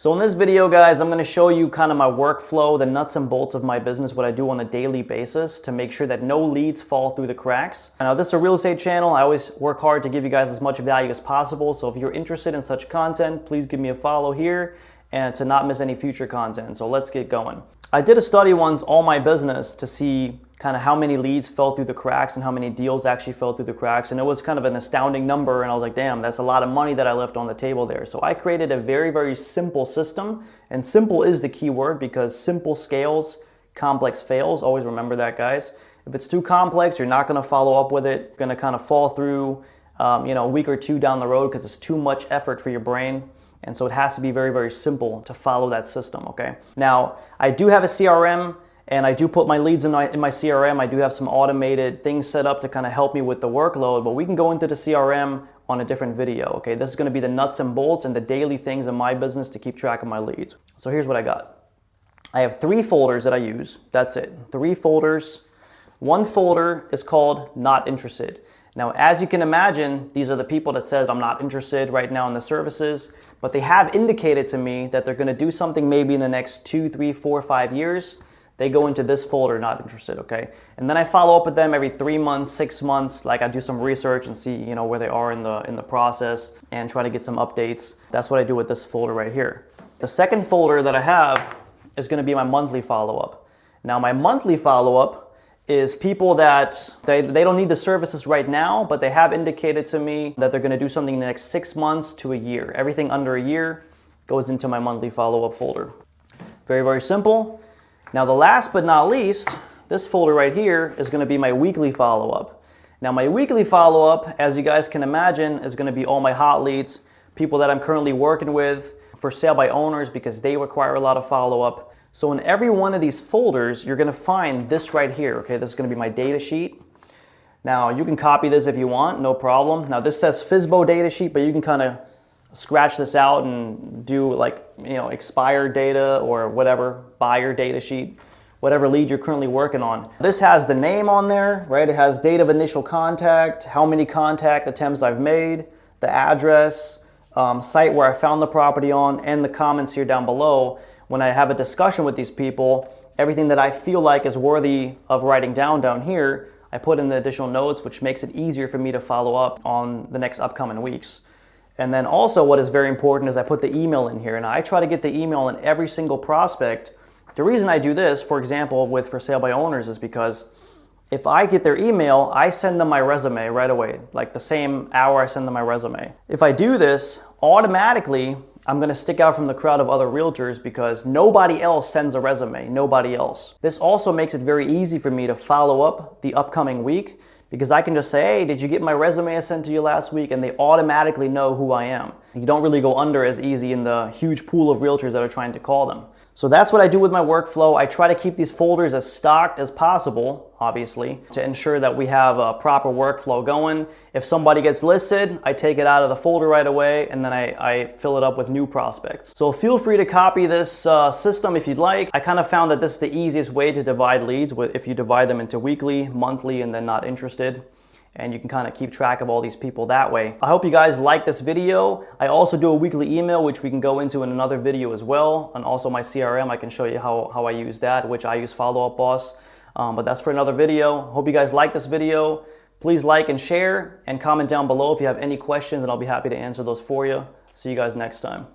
So in this video, guys, I'm going to show you kind of my workflow, the nuts and bolts of my business, what I do on a daily basis to make sure that no leads fall through the cracks. Now, this is a real estate channel. I always work hard to give you guys as much value as possible. So if you're interested in such content, please give me a follow here and to not miss any future content. So let's get going. I did a study once on my business to see kind of how many leads fell through the cracks and how many deals actually fell through the cracks. And it was kind of an astounding number. And I was like, damn, that's a lot of money that I left on the table there. So I created a very, very simple system. And simple is the key word because simple scales, complex fails. Always remember that, guys. If it's too complex, you're not going to follow up with it. It's going to kind of fall through, a week or two down the road because it's too much effort for your brain. And so it has to be very, very simple to follow that system, okay? Now, I do have a CRM. And I do put my leads in my CRM. I do have some automated things set up to kind of help me with the workload, but we can go into the CRM on a different video, okay? This is gonna be the nuts and bolts and the daily things in my business to keep track of my leads. So here's what I got. I have 3 folders that I use. That's it, 3 folders. One folder is called Not Interested. Now, as you can imagine, these are the people that said I'm not interested right now in the services, but they have indicated to me that they're gonna do something maybe in the next 2, 3, 4, 5 years. They go into this folder, Not Interested, okay? And then I follow up with them every 3 months, 6 months, like I do some research and see, where they are in the process and try to get some updates. That's what I do with this folder right here. The second folder that I have is gonna be my monthly follow-up. Now, my monthly follow-up is people that they don't need the services right now, but they have indicated to me that they're gonna do something in the next 6 months to a year. Everything under a year goes into my monthly follow-up folder. Very, very simple. Now, the last but not least, this folder right here is going to be my weekly follow-up. Now, my weekly follow-up, as you guys can imagine, is going to be all my hot leads, people that I'm currently working with, for sale by owners because they require a lot of follow-up. So in every one of these folders, you're going to find this right here, okay? This is going to be my data sheet. Now, you can copy this if you want, no problem. Now, this says FSBO data sheet, but you can kind of scratch this out and do expired data or whatever, buyer data sheet, whatever lead you're currently working on. This has the name on there, right? It has date of initial contact, how many contact attempts I've made, the address, site where I found the property on, and the comments here down below. When I have a discussion with these people, everything that I feel like is worthy of writing down here, I put in the additional notes, which makes it easier for me to follow up on the next upcoming weeks. And then also what is very important is I put the email in here, and I try to get the email in every single prospect. The reason I do this, for example, with For Sale by Owners is because if I get their email, I send them my resume right away, like the same hour I send them my resume. If I do this, automatically, I'm gonna stick out from the crowd of other realtors because nobody else sends a resume, nobody else. This also makes it very easy for me to follow up the upcoming week because I can just say, hey, did you get my resume I sent to you last week? And they automatically know who I am. You don't really go under as easy in the huge pool of realtors that are trying to call them. So that's what I do with my workflow. I try to keep these folders as stocked as possible, obviously, to ensure that we have a proper workflow going. If somebody gets listed, I take it out of the folder right away and then I fill it up with new prospects. So feel free to copy this system if you'd like. I kind of found that this is the easiest way to divide leads if you divide them into weekly, monthly, and then Not Interested. And you can kind of keep track of all these people that way. I hope you guys like this video. I also do a weekly email, which we can go into in another video as well. And also my CRM, I can show you how I use that, which I use Follow Up Boss. But that's for another video. Hope you guys like this video. Please like and share and comment down below if you have any questions, and I'll be happy to answer those for you. See you guys next time.